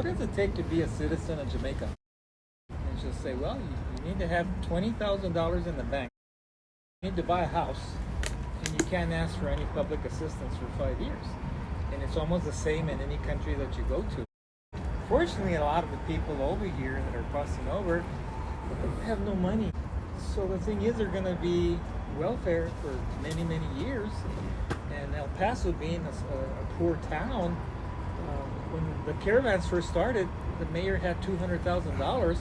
what does it take to be a citizen of Jamaica? And she'll say, well, you need to have $20,000 in the bank. You need to buy a house, and you can't ask for any public assistance for 5 years. And it's almost the same in any country that you go to. Fortunately, a lot of the people over here that are crossing over have no money. So the thing is, they're going to be welfare for many, many years. And El Paso being a poor town, when the caravans first started, the mayor had $200,000,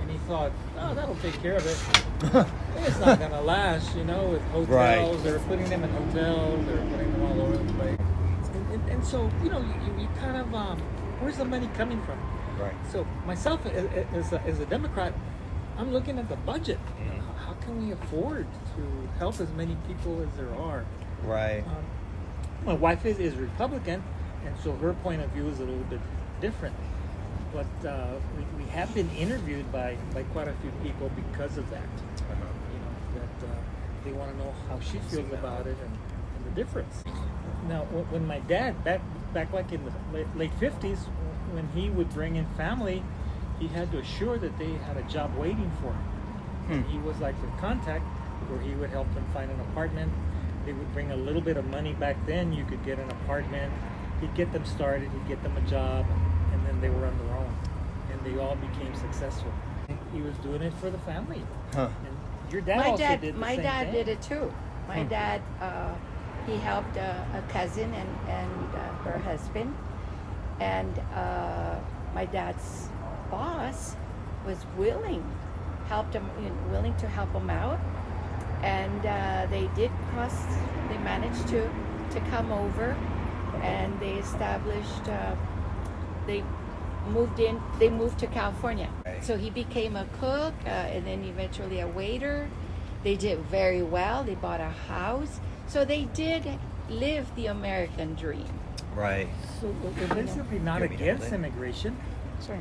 and he thought, oh, that'll take care of it. It's not going to last, with hotels. Right. They were putting them in hotels. They were putting them all over the place. And so, you kind of, where's the money coming from? Right. So myself, as a Democrat, I'm looking at the budget. How can we afford to help as many people as there are? Right. My wife is Republican, and so her point of view is a little bit different. But we have been interviewed by quite a few people because of that. That they want to know how she feels about it and the difference. Now, when my dad, back like in the late 50s, when he would bring in family, he had to assure that they had a job waiting for him. He was like the contact where he would help them find an apartment. They would bring a little bit of money back then. You could get an apartment. He'd get them started. He'd get them a job, and then they were on their own, and they all became successful. He was doing it for the family. And your dad also did the same thing. My dad did it too. My dad, he helped a cousin and her husband, and my dad's boss was willing to help him out, and they managed to come over, and they established, they moved to California. Right. So he became a cook, and then eventually a waiter. They did very well. They bought a house. So they did live the American dream. Right. So we're basically not against immigration. Sorry.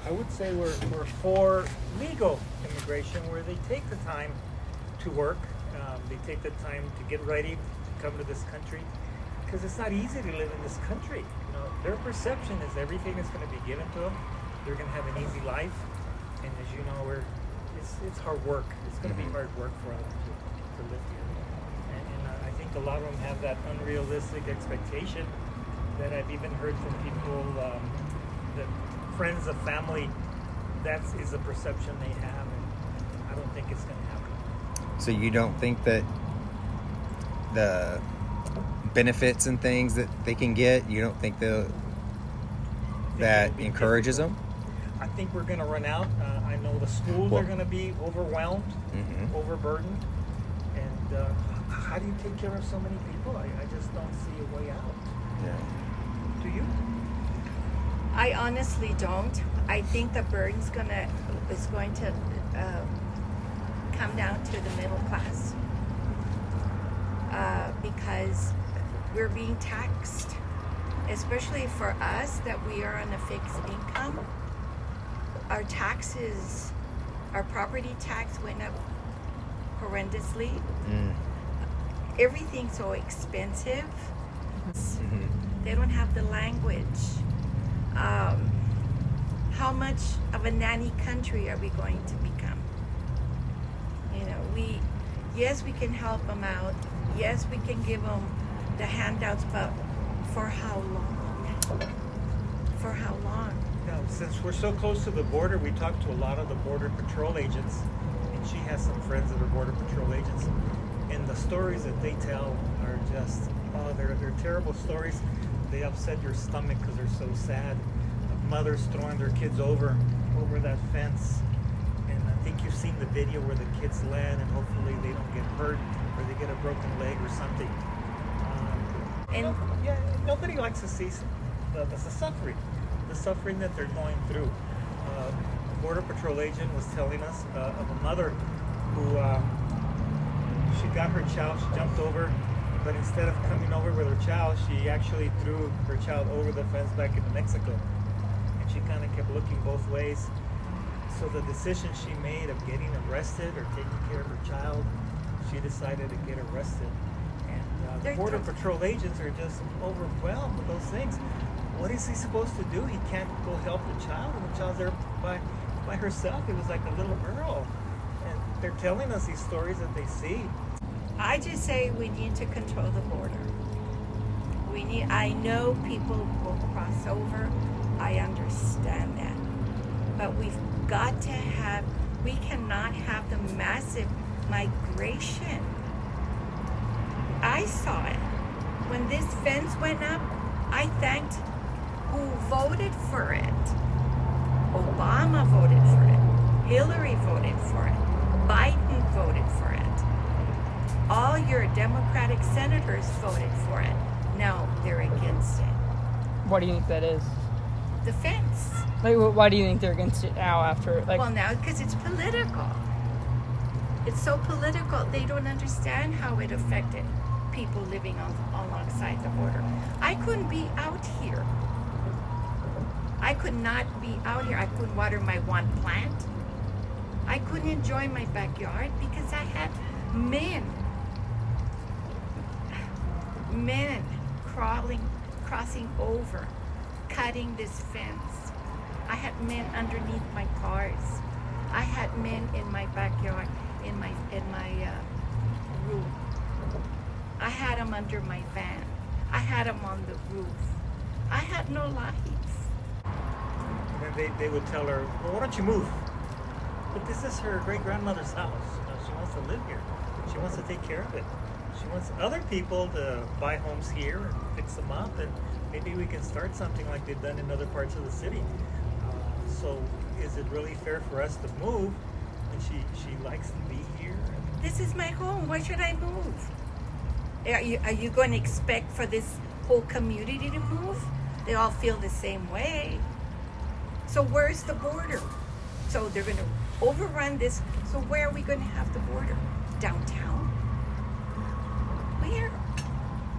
I would say we're for legal immigration, where they take the time to work. They take the time to get ready to come to this country, because it's not easy to live in this country. Their perception is everything is going to be given to them. They're going to have an easy life, and as you know, it's hard work. It's going to be hard work for them to live here. And I think a lot of them have that unrealistic expectation that I've even heard from people, that friends of family, that is a perception they have, and I don't think it's going to happen. So you don't think that the benefits and things that they can get, you don't think that encourages them? I think we're going to run out. I know the schools are going to be overwhelmed, overburdened, and how do you take care of so many people? I just don't see a way out. Yeah. Do you? I honestly don't. I think the burden is going to come down to the middle class, because we're being taxed, especially for us that we are on a fixed income. Our taxes, our property tax went up horrendously. Everything's so expensive. They don't have the language. How much of a nanny country are we going to become? Yes, we can help them out. Yes, we can give them the handouts, but for how long? For how long? Since we're so close to the border, we talk to a lot of the Border Patrol agents, and she has some friends that are Border Patrol agents, and the stories that they tell are just, they're terrible stories. They upset your stomach because they're so sad. Of mothers throwing their kids over that fence, and I think you've seen the video where the kids land, and hopefully they don't get hurt or they get a broken leg or something. Nobody likes to see the suffering that they're going through. A Border Patrol agent was telling us of a mother who she got her child, she jumped over, but instead of coming over with her child, she actually threw her child over the fence back into Mexico. And she kind of kept looking both ways. So the decision she made of getting arrested or taking care of her child, she decided to get arrested. And the Border Patrol agents are just overwhelmed with those things. what is he supposed to do? He can't go help the child, and the child's there by herself. It was like a little girl. And they're telling us these stories that they see. I just say we need to control the border. I know people will cross over. I understand that. But we cannot have the massive migration. I saw it. When this fence went up, I thanked who voted for it. Obama voted for it. Hillary voted for it. Biden voted for it. All your Democratic senators voted for it. Now they're against it. What do you think that is? The fence. Like, why do you think they're against it now? After Well, now because it's political. It's so political. They don't understand how it affected people living alongside the border. I couldn't be out here. I could not be out here. I couldn't water my one plant. I couldn't enjoy my backyard because I had men crossing over, cutting this fence. I had men underneath my cars. I had men in my backyard, in my room. I had them under my van. I had them on the roof. I had no life. And then they would tell her, well, why don't you move? But this is her great-grandmother's house. She wants to live here. She wants to take care of it. She wants other people to buy homes here and fix them up, and maybe we can start something like they've done in other parts of the city. So is it really fair for us to move? And she likes to be here. This is my home. Why should I move? Are you going to expect for this whole community to move? They all feel the same way. So where's the border? So they're going to overrun this. So where are we going to have the border? Downtown? Where?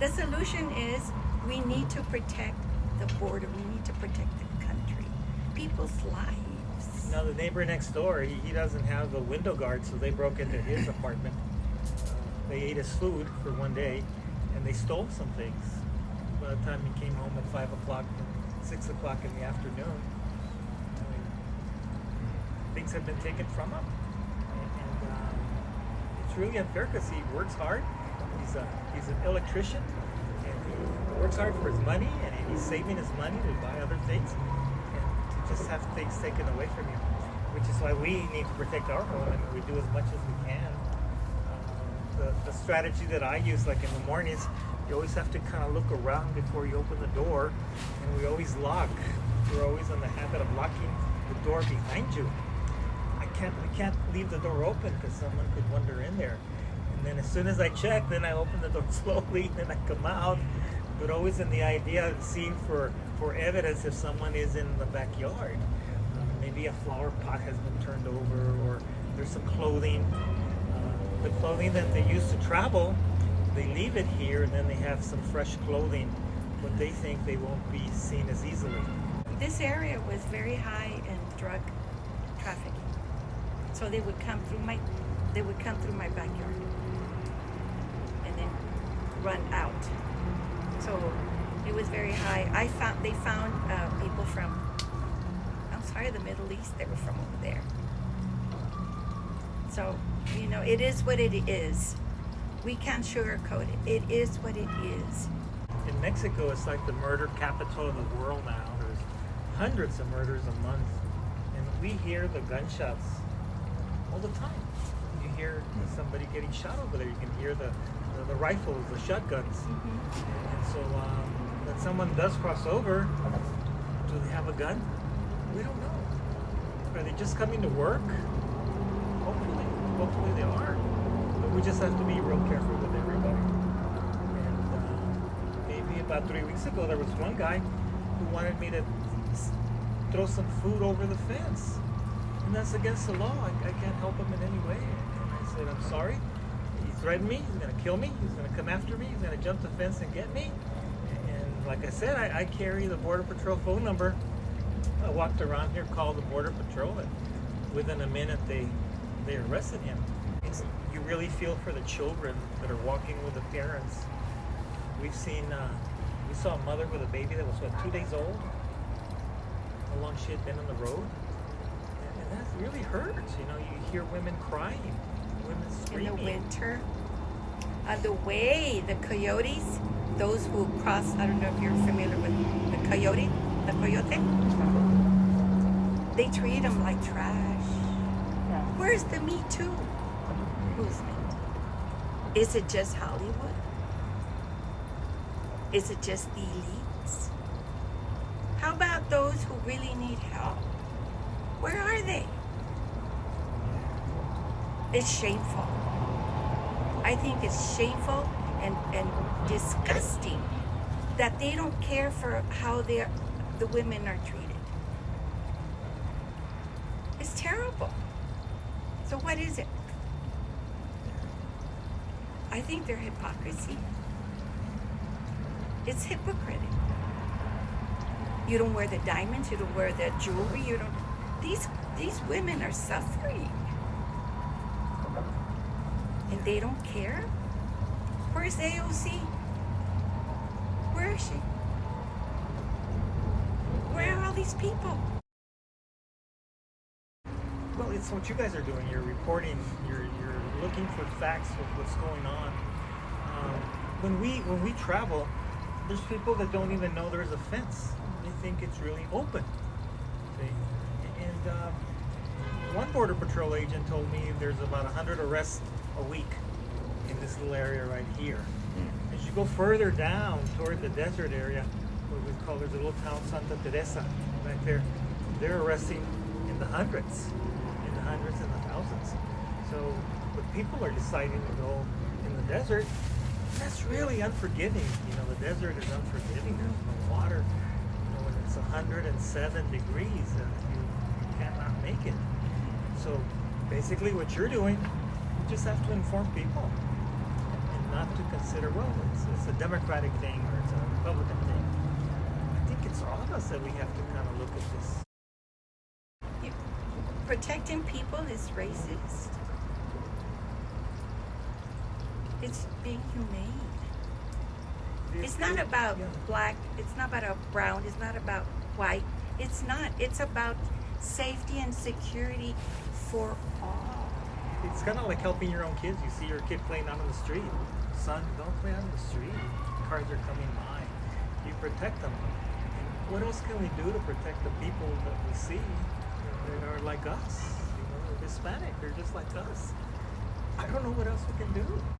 The solution is we need to protect the border. We need to protect the country, people's lives. Now the neighbor next door, he doesn't have a window guard, so they broke into his apartment. They ate his food for one day, and they stole some things. By the time he came home at 5 o'clock, 6 o'clock in the afternoon, things have been taken from him. And it's really unfair because he works hard. He's an electrician, and he works hard for his money, and he's saving his money to buy other things, and to just have things taken away from you, which is why we need to protect our home, and we do as much as we can. The strategy that I use, like in the mornings, you always have to kind of look around before you open the door, and we always lock. We're always in the habit of locking the door behind you. We can't leave the door open because someone could wander in there. And then as soon as I check, then I open the door slowly, then I come out, but always in the idea of seeing for evidence if someone is in the backyard. Maybe a flower pot has been turned over, or there's some clothing. The clothing that they use to travel, they leave it here, and then they have some fresh clothing, but they think they won't be seen as easily. This area was very high in drug trafficking, so they would come through my backyard and then run out. So it was very high. They found people from the Middle East. They were from over there. So, it is what it is. We can't sugarcoat it. It is what it is. In Mexico, it's like the murder capital of the world now. There's hundreds of murders a month. And we hear the gunshots all the time. You hear somebody getting shot over there. You can hear the rifles, the shotguns. Mm-hmm. And so when someone does cross over, do they have a gun? We don't know. Are they just coming to work? Hopefully they are. But we just have to be real careful with everybody. And maybe about 3 weeks ago, there was one guy who wanted me to throw some food over the fence. And that's against the law. I can't help him in any way. And I said, I'm sorry. He threatened me. He's going to kill me. He's going to come after me. He's going to jump the fence and get me. And like I said, I carry the Border Patrol phone number. I walked around here, called the Border Patrol, and within a minute they arrested him. You really feel for the children that are walking with the parents. We've seen We saw a mother with a baby that was, what, 2 days old? How long she had been on the road. And that really hurts. You know, you hear women crying, women In screaming. the winter. On the way, the coyotes, those who cross, I don't know if you're familiar with the coyote, they treat them like trash. Yeah. Where's the Me Too movement? Is it just Hollywood? Is it just the elites? How about those who really need help? Where are they? It's shameful. I think it's shameful and disgusting that they don't care for how the women are treated. It's terrible. So what is it? I think they're hypocrisy. It's hypocritical. You don't wear the diamonds, you don't wear the jewelry, you don't. These women are suffering. And they don't care? Where's AOC? Where is she? Where are all these people? Well, it's what you guys are doing. You're reporting. You're looking for facts of what's going on. When we travel, there's people that don't even know there's a fence. They think it's really open. See? And one border patrol agent told me there's about 100 arrests a week in this little area right here. As you go further down toward the desert area, what we call, there's a little town, Santa Teresa, right there. They're arresting in the hundreds and the thousands. So when people are deciding to go in the desert, that's really unforgiving. You know, the desert is unforgiving. There's no water. You know, when it's 107 degrees, you cannot make it. So basically what you're doing, you just have to inform people and not to consider, well, it's a Democratic thing or it's a Republican thing. I think it's all of us that we have to kind of look at this. Protecting people is racist. It's being humane. It's not about black, it's not about brown, it's not about white. It's not. It's about safety and security for all. It's kind of like helping your own kids. You see your kid playing out on the street. Son, don't play out on the street. Cars are coming by. You protect them. And what else can we do to protect the people that we see that are like us? You know, they're Hispanic. They're just like us. I don't know what else we can do.